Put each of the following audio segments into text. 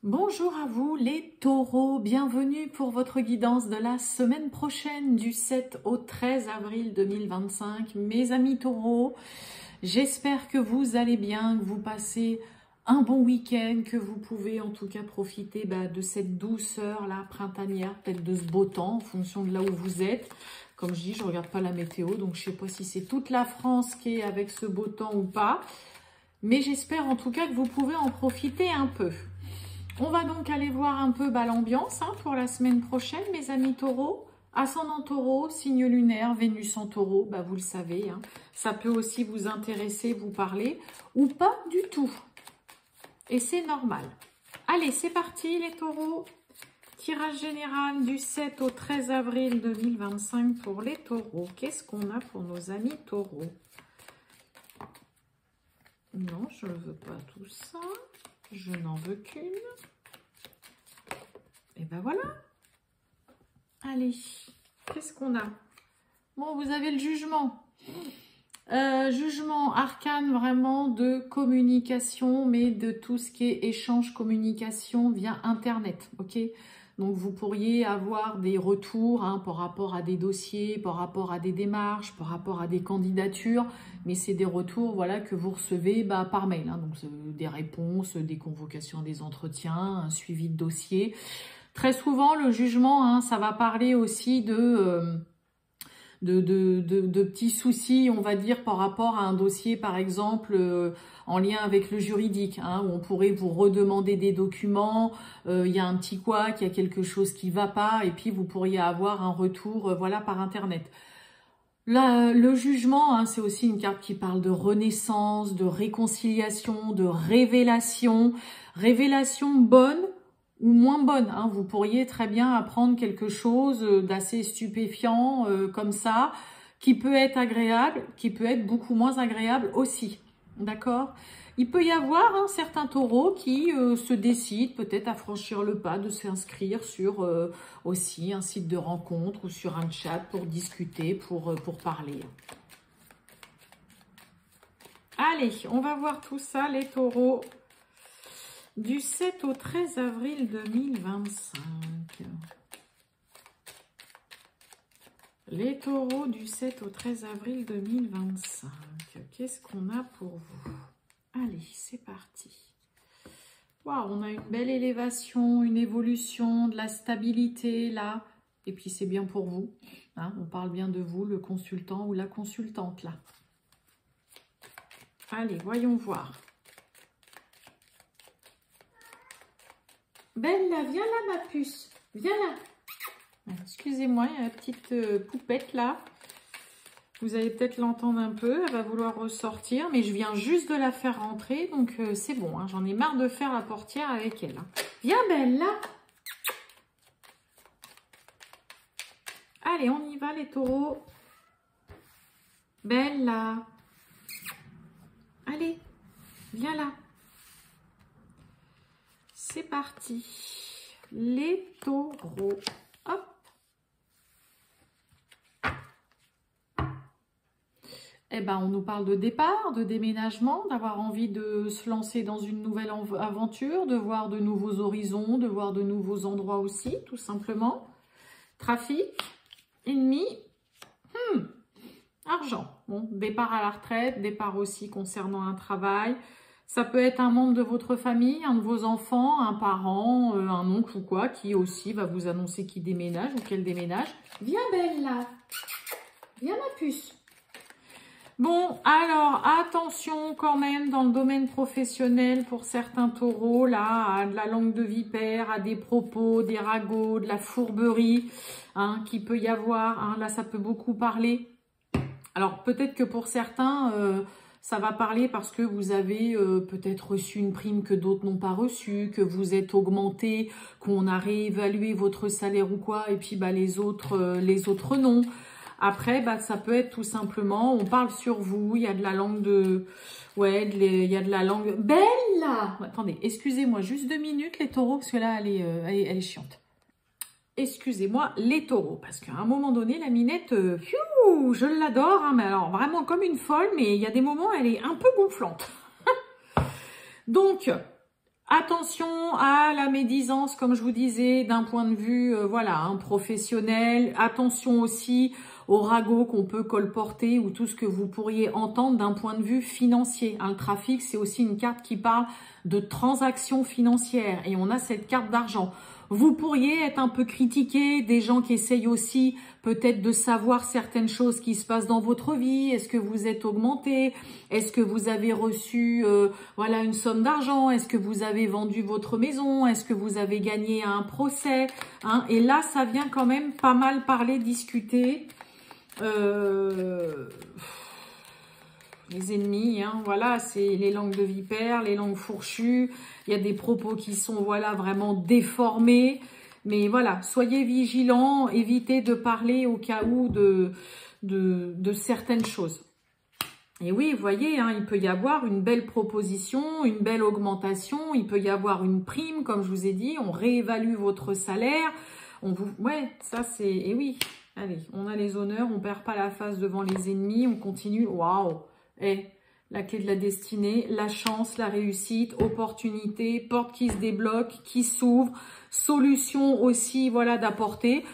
Bonjour à vous les taureaux, bienvenue pour votre guidance de la semaine prochaine du 7 au 13 avril 2025. Mes amis taureaux, j'espère que vous allez bien, que vous passez un bon week-end, que vous pouvez en tout cas profiter de cette douceur là printanière, peut-être de ce beau temps en fonction de là où vous êtes. Comme je dis, je ne regarde pas la météo, donc je ne sais pas si c'est toute la France qui est avec ce beau temps ou pas. Mais j'espère en tout cas que vous pouvez en profiter un peu. On va donc aller voir un peu l'ambiance pour la semaine prochaine, mes amis taureaux. Ascendant taureau, signe lunaire, Vénus en taureau, vous le savez. Ça peut aussi vous intéresser, vous parler, ou pas du tout. Et c'est normal. Allez, c'est parti les taureaux. Tirage général du 7 au 13 avril 2025 pour les taureaux. Qu'est-ce qu'on a pour nos amis taureaux? Non, je ne veux pas tout ça. Je n'en veux qu'une. Et ben voilà. Allez, qu'est-ce qu'on a? Bon, vous avez le jugement. Jugement arcane vraiment de communication, mais de tout ce qui est échange, communication via Internet. Ok? Donc, vous pourriez avoir des retours par rapport à des dossiers, par rapport à des démarches, par rapport à des candidatures. Mais c'est des retours voilà, que vous recevez par mail. Donc, des réponses, des convocations, des entretiens, un suivi de dossier. Très souvent, le jugement, ça va parler aussi de petits soucis, on va dire, par rapport à un dossier, par exemple, en lien avec le juridique, où on pourrait vous redemander des documents, il y a un petit couac, il y a quelque chose qui ne va pas, et puis vous pourriez avoir un retour voilà, par Internet. Là, le jugement, c'est aussi une carte qui parle de renaissance, de réconciliation, de révélation. Révélation bonne ou moins bonne. Vous pourriez très bien apprendre quelque chose d'assez stupéfiant comme ça, qui peut être agréable, qui peut être beaucoup moins agréable aussi. D'accord? Il peut y avoir certains taureaux qui se décident peut-être à franchir le pas de s'inscrire sur aussi un site de rencontre ou sur un chat pour discuter, pour parler. Allez, on va voir tout ça, les taureaux, du 7 au 13 avril 2025. Les taureaux du 7 au 13 avril 2025. Qu'est-ce qu'on a pour vous? Allez, c'est parti. Waouh, on a une belle élévation, une évolution, de la stabilité là. Et puis c'est bien pour vous. On parle bien de vous, le consultant ou la consultante là. Allez, voyons voir. Bella, viens là ma puce. Viens là. Excusez-moi, il y a une petite poupette là. Vous allez peut-être l'entendre un peu, elle va vouloir ressortir, mais je viens juste de la faire rentrer, donc c'est bon. J'en ai marre de faire la portière avec elle. Viens Bella. Allez, on y va les taureaux. Bella. Allez, viens là. C'est parti. Les taureaux. Hop. On nous parle de départ, de déménagement, d'avoir envie de se lancer dans une nouvelle aventure, de voir de nouveaux horizons, de voir de nouveaux endroits aussi, tout simplement. Trafic, ennemi, argent. Bon, départ à la retraite, départ aussi concernant un travail. Ça peut être un membre de votre famille, un de vos enfants, un parent, un oncle ou quoi, qui aussi va vous annoncer qu'il déménage ou qu'elle déménage. Viens Bella, viens ma puce. Bon, alors, attention quand même dans le domaine professionnel pour certains taureaux, là, à de la langue de vipère, à des propos, des ragots, de la fourberie, qui peut y avoir. Là, ça peut beaucoup parler. Alors, peut-être que pour certains, ça va parler parce que vous avez peut-être reçu une prime que d'autres n'ont pas reçue, que vous êtes augmenté, qu'on a réévalué votre salaire ou quoi, et puis les autres non. Après, ça peut être tout simplement, on parle sur vous, il y a de la langue de... Ouais, il y a de la langue... Bella! Attendez, excusez-moi, juste 2 minutes les taureaux, parce que là, elle est chiante. Excusez-moi, les taureaux, parce qu'à un moment donné, la Minette, je l'adore, mais alors vraiment comme une folle, mais il y a des moments, elle est un peu gonflante. Donc, Attention à la médisance, comme je vous disais, d'un point de vue voilà, hein, professionnel. Attention aussi au ragot qu'on peut colporter ou tout ce que vous pourriez entendre d'un point de vue financier. Hein, le trafic, c'est aussi une carte qui parle de transactions financières et on a cette carte d'argent. Vous pourriez être un peu critiqué, des gens qui essayent aussi peut-être de savoir certaines choses qui se passent dans votre vie. Est-ce que vous êtes augmenté? Est-ce que vous avez reçu voilà, une somme d'argent? Est-ce que vous avez vendu votre maison? Est-ce que vous avez gagné un procès? Hein? Et là, ça vient quand même pas mal parler, discuter. Les ennemis, hein, voilà, c'est les langues de vipère, les langues fourchues. Il y a des propos qui sont, voilà, vraiment déformés. Mais voilà, soyez vigilants, évitez de parler au cas où de certaines choses. Et oui, vous voyez, hein, il peut y avoir une belle proposition, une belle augmentation, il peut y avoir une prime, comme je vous ai dit, on réévalue votre salaire. Ouais, ça c'est... Et oui, allez, on a les honneurs, on perd pas la face devant les ennemis, on continue. Waouh! La clé de la destinée, la chance, la réussite, opportunité, porte qui se débloque, qui s'ouvre, solution aussi, voilà, d'apporter.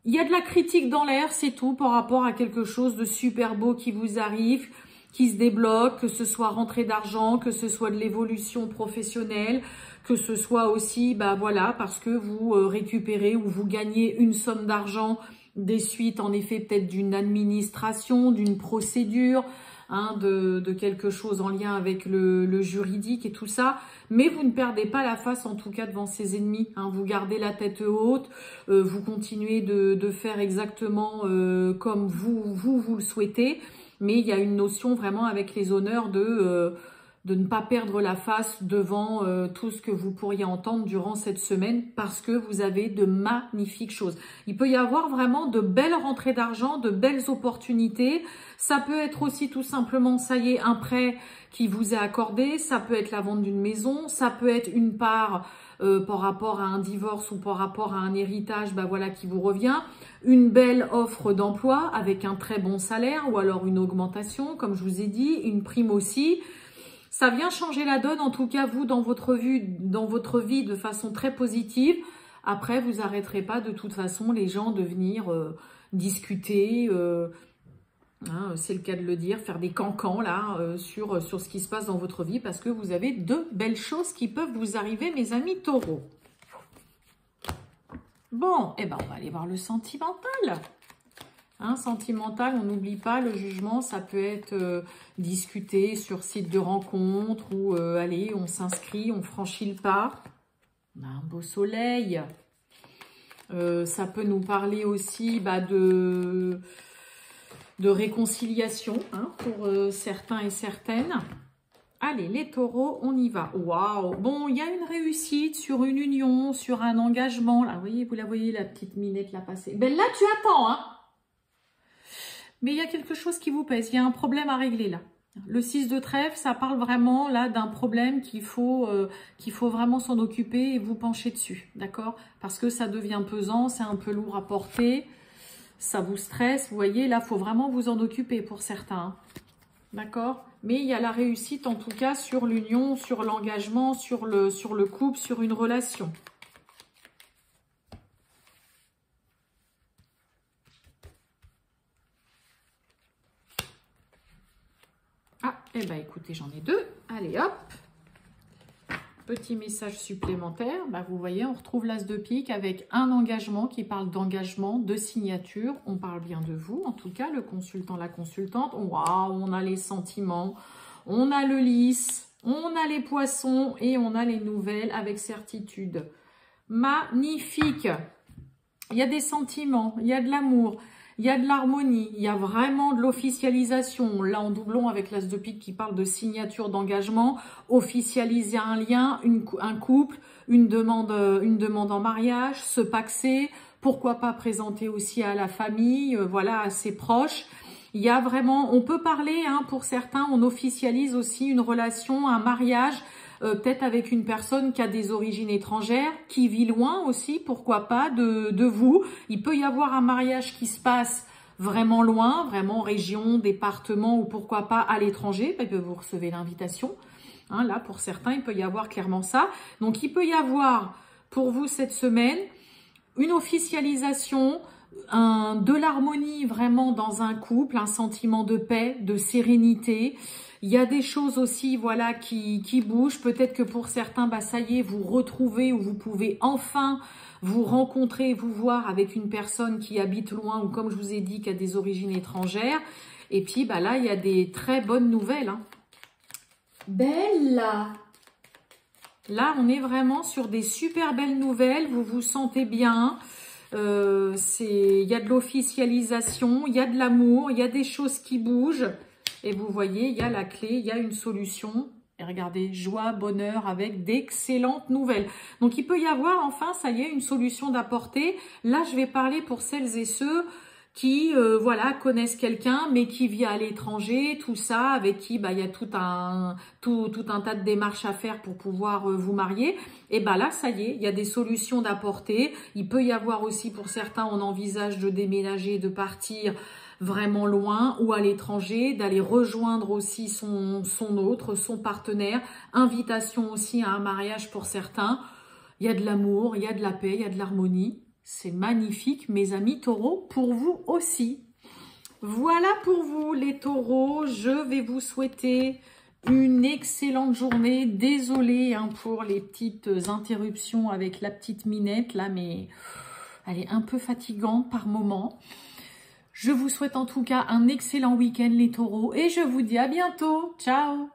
Il y a de la critique dans l'air, c'est tout, par rapport à quelque chose de super beau qui vous arrive, qui se débloque, que ce soit rentrée d'argent, que ce soit de l'évolution professionnelle, que ce soit aussi, bah voilà, parce que vous récupérez ou vous gagnez une somme d'argent des suites, en effet, peut-être d'une administration, d'une procédure, hein, de quelque chose en lien avec le juridique et tout ça. Mais vous ne perdez pas la face, en tout cas, devant ses ennemis. Hein, vous gardez la tête haute, vous continuez de faire exactement comme vous le souhaitez. Mais il y a une notion vraiment avec les honneurs de ne pas perdre la face devant tout ce que vous pourriez entendre durant cette semaine parce que vous avez de magnifiques choses. Il peut y avoir vraiment de belles rentrées d'argent, de belles opportunités. Ça peut être aussi tout simplement, ça y est, un prêt qui vous est accordé. Ça peut être la vente d'une maison. Ça peut être une part par rapport à un divorce ou par rapport à un héritage, bah voilà, qui vous revient. Une belle offre d'emploi avec un très bon salaire ou alors une augmentation, comme je vous ai dit, une prime aussi. Ça vient changer la donne, en tout cas, vous, dans votre vie, de façon très positive. Après, vous n'arrêterez pas, de toute façon, les gens de venir discuter, hein, c'est le cas de le dire, faire des cancans, là, sur ce qui se passe dans votre vie, parce que vous avez de belles choses qui peuvent vous arriver, mes amis taureaux. Bon, eh ben, on va aller voir le sentimental. Hein, sentimental, on n'oublie pas, le jugement, ça peut être discuté sur site de rencontre ou allez, on s'inscrit, on franchit le pas. On a un beau soleil. Ça peut nous parler aussi bah, de réconciliation, hein, pour certains et certaines. Allez, les taureaux, on y va. Waouh! Bon, il y a une réussite sur une union, sur un engagement. Là, vous la voyez, la petite minette là passer. Ben là, tu attends, hein! Mais il y a quelque chose qui vous pèse, il y a un problème à régler là. Le 6 de trèfle, ça parle vraiment là d'un problème qu'il faut vraiment s'en occuper et vous pencher dessus, d'accord? Parce que ça devient pesant, c'est un peu lourd à porter, ça vous stresse, vous voyez, là, il faut vraiment vous en occuper pour certains, d'accord? Mais il y a la réussite en tout cas sur l'union, sur l'engagement, sur le couple, sur une relation. Eh bien, écoutez, j'en ai deux. Allez, hop. Petit message supplémentaire. Bah, vous voyez, on retrouve l'as de pique avec un engagement qui parle d'engagement, de signature. On parle bien de vous, en tout cas, le consultant, la consultante. Waouh, on a les sentiments, on a le lys, on a les poissons et on a les nouvelles avec certitude. Magnifique. Il y a des sentiments, il y a de l'amour. Il y a de l'harmonie, il y a vraiment de l'officialisation. Là, en doublon avec l'as de pique qui parle de signature d'engagement, officialiser un lien, un couple, une demande en mariage, se paxer, pourquoi pas présenter aussi à la famille, voilà, à ses proches. Il y a vraiment, on peut parler, hein, pour certains, on officialise aussi une relation, un mariage, peut-être avec une personne qui a des origines étrangères, qui vit loin aussi, pourquoi pas, de vous. Il peut y avoir un mariage qui se passe vraiment loin, vraiment région, département ou pourquoi pas à l'étranger, parce que vous recevez l'invitation. Hein, là, pour certains, il peut y avoir clairement ça. Donc, il peut y avoir pour vous cette semaine une officialisation, de l'harmonie vraiment dans un couple, un sentiment de paix, de sérénité. Il y a des choses aussi, voilà, qui bougent. Peut-être que pour certains, bah ça y est, vous retrouvez ou vous pouvez enfin vous rencontrer, vous voir avec une personne qui habite loin ou comme je vous ai dit, qui a des origines étrangères. Et puis, bah là, il y a des très bonnes nouvelles. Hein. Belle! Là, on est vraiment sur des super belles nouvelles. Vous vous sentez bien. Il y a de l'officialisation, il y a de l'amour, il y a des choses qui bougent. Et vous voyez, il y a la clé, il y a une solution. Et regardez, joie, bonheur avec d'excellentes nouvelles. Donc, il peut y avoir, enfin, ça y est, une solution d'apporter. Là, je vais parler pour celles et ceux qui, voilà, connaissent quelqu'un, mais qui vit à l'étranger, tout ça, avec qui, bah, il y a tout un tas de démarches à faire pour pouvoir vous marier. Et bah là, ça y est, il y a des solutions d'apporter. Il peut y avoir aussi, pour certains, on envisage de déménager, de partir vraiment loin ou à l'étranger, d'aller rejoindre aussi son partenaire. Invitation aussi à un mariage pour certains. Il y a de l'amour, il y a de la paix, il y a de l'harmonie. C'est magnifique, mes amis taureaux, pour vous aussi. Voilà pour vous, les taureaux. Je vais vous souhaiter une excellente journée. Désolée hein, pour les petites interruptions avec la petite Minette, là, mais elle est un peu fatigante par moment. Je vous souhaite en tout cas un excellent week-end, les taureaux, et je vous dis à bientôt. Ciao!